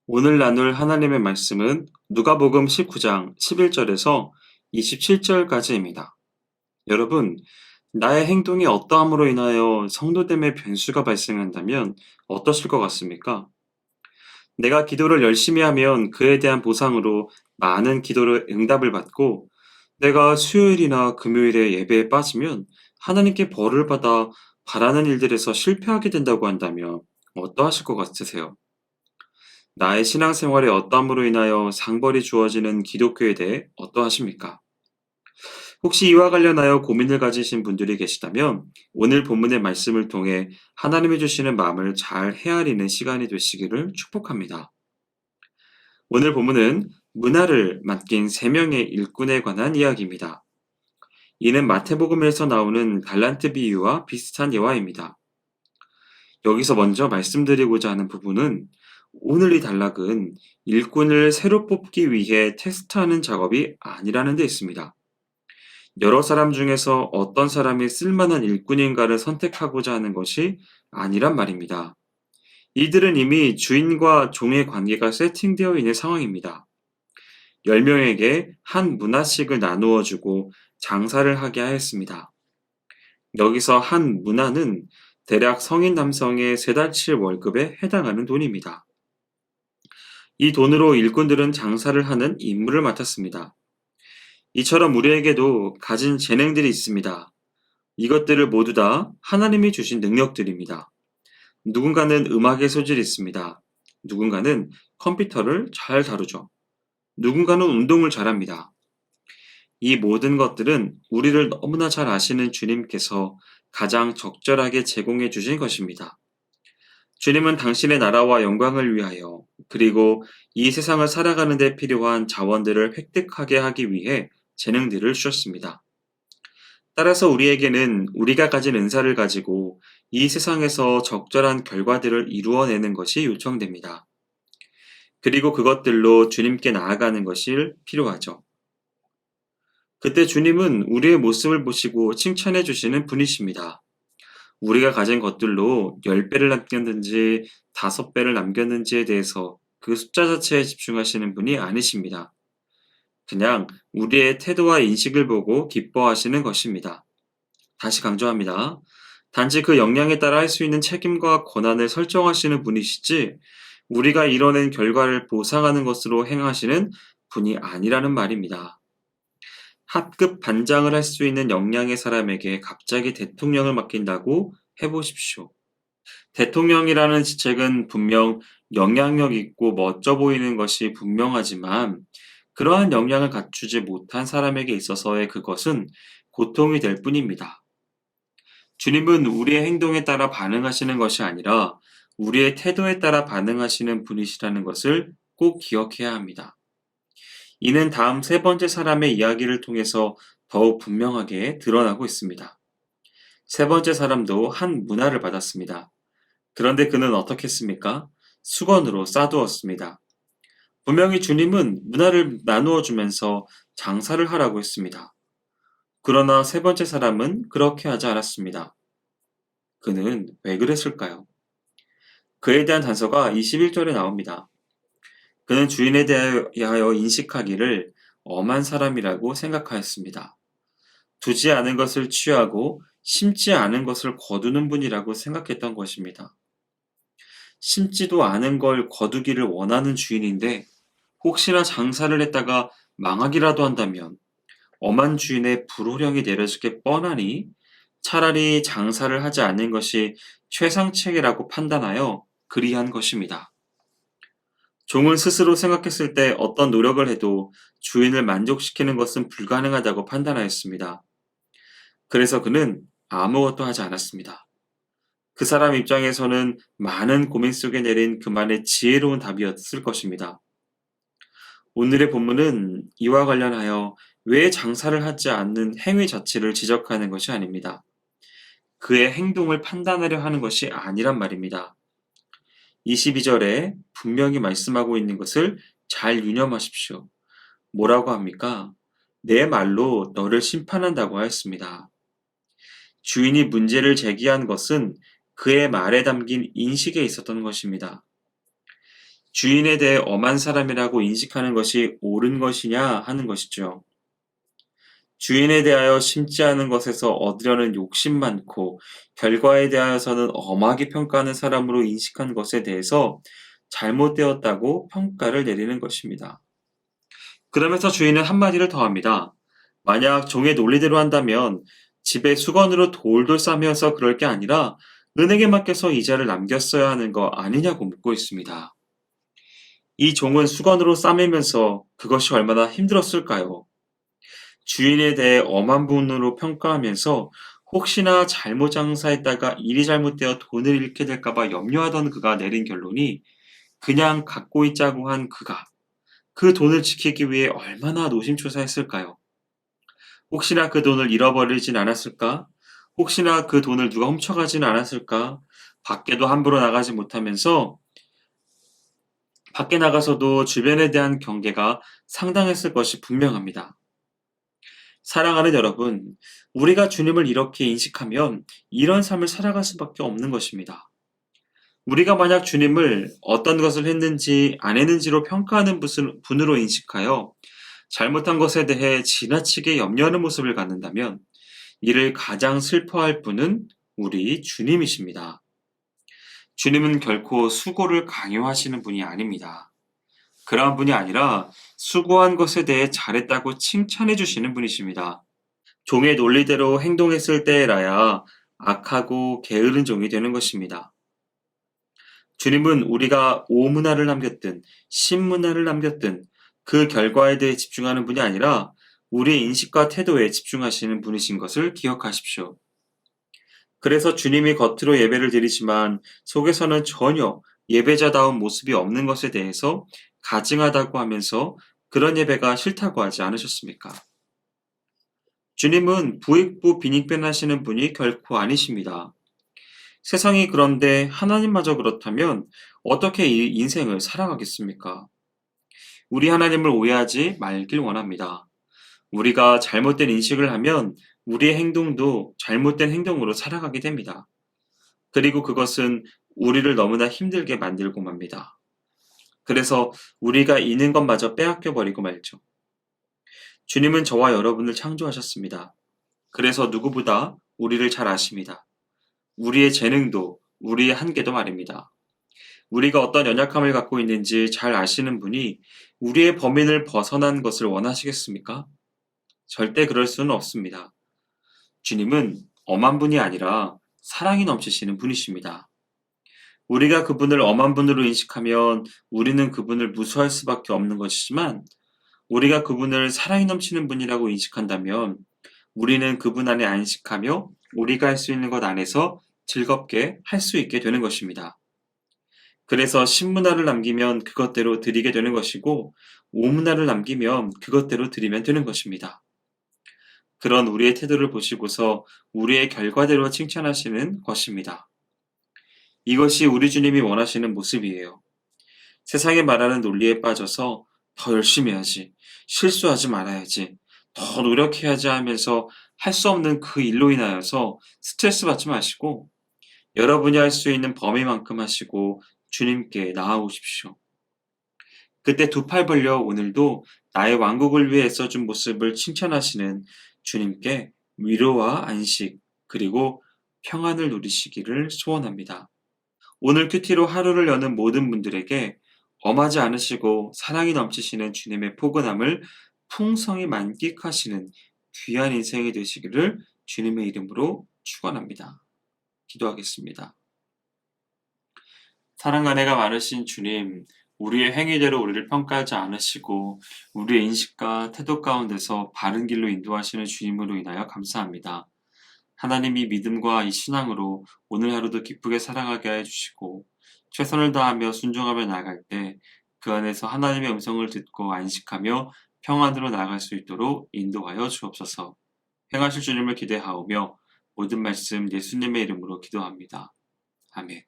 오늘 나눌 하나님의 말씀은 누가복음 19장 11절에서 27절까지입니다. 여러분, 나의 행동이 어떠함으로 인하여 성도됨의 변수가 발생한다면 어떠실 것 같습니까? 내가 기도를 열심히 하면 그에 대한 보상으로 많은 기도를 응답을 받고, 내가 수요일이나 금요일에 예배에 빠지면 하나님께 벌을 받아 바라는 일들에서 실패하게 된다고 한다면 어떠하실 것 같으세요? 나의 신앙생활에 어떠함으로 인하여 상벌이 주어지는 기독교에 대해 어떠하십니까? 혹시 이와 관련하여 고민을 가지신 분들이 계시다면 오늘 본문의 말씀을 통해 하나님이 주시는 마음을 잘 헤아리는 시간이 되시기를 축복합니다. 오늘 본문은 문화를 맡긴 3명의 일꾼에 관한 이야기입니다. 이는 마태복음에서 나오는 달란트 비유와 비슷한 예화입니다. 여기서 먼저 말씀드리고자 하는 부분은 오늘 이 단락은 일꾼을 새로 뽑기 위해 테스트하는 작업이 아니라는 데 있습니다. 여러 사람 중에서 어떤 사람이 쓸만한 일꾼인가를 선택하고자 하는 것이 아니란 말입니다. 이들은 이미 주인과 종의 관계가 세팅되어 있는 상황입니다. 10명에게 한 문화씩을 나누어 주고 장사를 하게 하였습니다. 여기서 한 문화는 대략 성인 남성의 3달치 월급에 해당하는 돈입니다. 이 돈으로 일꾼들은 장사를 하는 임무를 맡았습니다. 이처럼 우리에게도 가진 재능들이 있습니다. 이것들을 모두 다 하나님이 주신 능력들입니다. 누군가는 음악의 소질이 있습니다. 누군가는 컴퓨터를 잘 다루죠. 누군가는 운동을 잘합니다. 이 모든 것들은 우리를 너무나 잘 아시는 주님께서 가장 적절하게 제공해 주신 것입니다. 주님은 당신의 나라와 영광을 위하여 그리고 이 세상을 살아가는 데 필요한 자원들을 획득하게 하기 위해 재능들을 주셨습니다. 따라서 우리에게는 우리가 가진 은사를 가지고 이 세상에서 적절한 결과들을 이루어내는 것이 요청됩니다. 그리고 그것들로 주님께 나아가는 것이 필요하죠. 그때 주님은 우리의 모습을 보시고 칭찬해 주시는 분이십니다. 우리가 가진 것들로 10배를 남겼는지 5배를 남겼는지에 대해서 그 숫자 자체에 집중하시는 분이 아니십니다. 그냥 우리의 태도와 인식을 보고 기뻐하시는 것입니다. 다시 강조합니다. 단지 그 역량에 따라 할 수 있는 책임과 권한을 설정하시는 분이시지 우리가 이뤄낸 결과를 보상하는 것으로 행하시는 분이 아니라는 말입니다. 합급 반장을 할 수 있는 역량의 사람에게 갑자기 대통령을 맡긴다고 해보십시오. 대통령이라는 직책은 분명 영향력 있고 멋져 보이는 것이 분명하지만 그러한 역량을 갖추지 못한 사람에게 있어서의 그것은 고통이 될 뿐입니다. 주님은 우리의 행동에 따라 반응하시는 것이 아니라 우리의 태도에 따라 반응하시는 분이시라는 것을 꼭 기억해야 합니다. 이는 다음 3번째 사람의 이야기를 통해서 더욱 분명하게 드러나고 있습니다. 3번째 사람도 한 문화를 받았습니다. 그런데 그는 어떻게 했습니까? 수건으로 싸두었습니다. 분명히 주님은 문화를 나누어 주면서 장사를 하라고 했습니다. 그러나 3번째 사람은 그렇게 하지 않았습니다. 그는 왜 그랬을까요? 그에 대한 단서가 21절에 나옵니다. 그는 주인에 대하여 인식하기를 엄한 사람이라고 생각하였습니다. 두지 않은 것을 취하고 심지 않은 것을 거두는 분이라고 생각했던 것입니다. 심지도 않은 걸 거두기를 원하는 주인인데 혹시나 장사를 했다가 망하기라도 한다면 엄한 주인의 불호령이 내려질 게 뻔하니 차라리 장사를 하지 않는 것이 최상책이라고 판단하여 그리한 것입니다. 종은 스스로 생각했을 때 어떤 노력을 해도 주인을 만족시키는 것은 불가능하다고 판단하였습니다. 그래서 그는 아무것도 하지 않았습니다. 그 사람 입장에서는 많은 고민 속에 내린 그만의 지혜로운 답이었을 것입니다. 오늘의 본문은 이와 관련하여 왜 장사를 하지 않는 행위 자체를 지적하는 것이 아닙니다. 그의 행동을 판단하려 하는 것이 아니란 말입니다. 22절에 분명히 말씀하고 있는 것을 잘 유념하십시오. 뭐라고 합니까? 내 말로 너를 심판한다고 하였습니다. 주인이 문제를 제기한 것은 그의 말에 담긴 인식에 있었던 것입니다. 주인에 대해 엄한 사람이라고 인식하는 것이 옳은 것이냐 하는 것이죠. 주인에 대하여 심지 않은 것에서 얻으려는 욕심 많고 결과에 대하여서는 엄하게 평가하는 사람으로 인식한 것에 대해서 잘못되었다고 평가를 내리는 것입니다. 그러면서 주인은 한마디를 더합니다. 만약 종의 논리대로 한다면 집에 수건으로 돌돌 싸면서 그럴 게 아니라 은행에 맡겨서 이자를 남겼어야 하는 거 아니냐고 묻고 있습니다. 이 종은 수건으로 싸매면서 그것이 얼마나 힘들었을까요? 주인에 대해 엄한 분으로 평가하면서 혹시나 잘못 장사했다가 일이 잘못되어 돈을 잃게 될까봐 염려하던 그가 내린 결론이 그냥 갖고 있자고 한 그가 그 돈을 지키기 위해 얼마나 노심초사했을까요? 혹시나 그 돈을 잃어버리진 않았을까? 혹시나 그 돈을 누가 훔쳐가진 않았을까? 밖에도 함부로 나가지 못하면서 밖에 나가서도 주변에 대한 경계가 상당했을 것이 분명합니다. 사랑하는 여러분, 우리가 주님을 이렇게 인식하면 이런 삶을 살아갈 수밖에 없는 것입니다. 우리가 만약 주님을 어떤 것을 했는지 안 했는지로 평가하는 분으로 인식하여 잘못한 것에 대해 지나치게 염려하는 모습을 갖는다면 이를 가장 슬퍼할 분은 우리 주님이십니다. 주님은 결코 수고를 강요하시는 분이 아닙니다. 그러한 분이 아니라 수고한 것에 대해 잘했다고 칭찬해 주시는 분이십니다. 종의 논리대로 행동했을 때라야 악하고 게으른 종이 되는 것입니다. 주님은 우리가 오문화를 남겼든 신문화를 남겼든 그 결과에 대해 집중하는 분이 아니라 우리의 인식과 태도에 집중하시는 분이신 것을 기억하십시오. 그래서 주님이 겉으로 예배를 드리지만 속에서는 전혀 예배자다운 모습이 없는 것에 대해서 가증하다고 하면서 그런 예배가 싫다고 하지 않으셨습니까? 주님은 부익부 빈익변하시는 분이 결코 아니십니다. 세상이 그런데 하나님마저 그렇다면 어떻게 이 인생을 살아가겠습니까? 우리 하나님을 오해하지 말길 원합니다. 우리가 잘못된 인식을 하면 우리의 행동도 잘못된 행동으로 살아가게 됩니다. 그리고 그것은 우리를 너무나 힘들게 만들고 맙니다. 그래서 우리가 있는 것마저 빼앗겨 버리고 말죠. 주님은 저와 여러분을 창조하셨습니다. 그래서 누구보다 우리를 잘 아십니다. 우리의 재능도 우리의 한계도 말입니다. 우리가 어떤 연약함을 갖고 있는지 잘 아시는 분이 우리의 범인을 벗어난 것을 원하시겠습니까? 절대 그럴 수는 없습니다. 주님은 엄한 분이 아니라 사랑이 넘치시는 분이십니다. 우리가 그분을 엄한 분으로 인식하면 우리는 그분을 무수할 수밖에 없는 것이지만 우리가 그분을 사랑이 넘치는 분이라고 인식한다면 우리는 그분 안에 안식하며 우리가 할 수 있는 것 안에서 즐겁게 할 수 있게 되는 것입니다. 그래서 신문화를 남기면 그것대로 드리게 되는 것이고 오문화를 남기면 그것대로 드리면 되는 것입니다. 그런 우리의 태도를 보시고서 우리의 결과대로 칭찬하시는 것입니다. 이것이 우리 주님이 원하시는 모습이에요. 세상에 말하는 논리에 빠져서 더 열심히 해야지, 실수하지 말아야지, 더 노력해야지 하면서 할 수 없는 그 일로 인하여서 스트레스 받지 마시고 여러분이 할 수 있는 범위만큼 하시고 주님께 나아오십시오. 그때 두 팔 벌려 오늘도 나의 왕국을 위해 애써준 모습을 칭찬하시는 주님께 위로와 안식 그리고 평안을 누리시기를 소원합니다. 오늘 큐티로 하루를 여는 모든 분들에게 엄하지 않으시고 사랑이 넘치시는 주님의 포근함을 풍성히 만끽하시는 귀한 인생이 되시기를 주님의 이름으로 축원합니다. 기도하겠습니다. 사랑 은혜가 많으신 주님, 우리의 행위대로 우리를 평가하지 않으시고 우리의 인식과 태도 가운데서 바른 길로 인도하시는 주님으로 인하여 감사합니다. 하나님이 믿음과 이 신앙으로 오늘 하루도 기쁘게 살아가게 해주시고 최선을 다하며 순종하며 나아갈 때 그 안에서 하나님의 음성을 듣고 안식하며 평안으로 나아갈 수 있도록 인도하여 주옵소서. 행하실 주님을 기대하오며 모든 말씀 예수님의 이름으로 기도합니다. 아멘.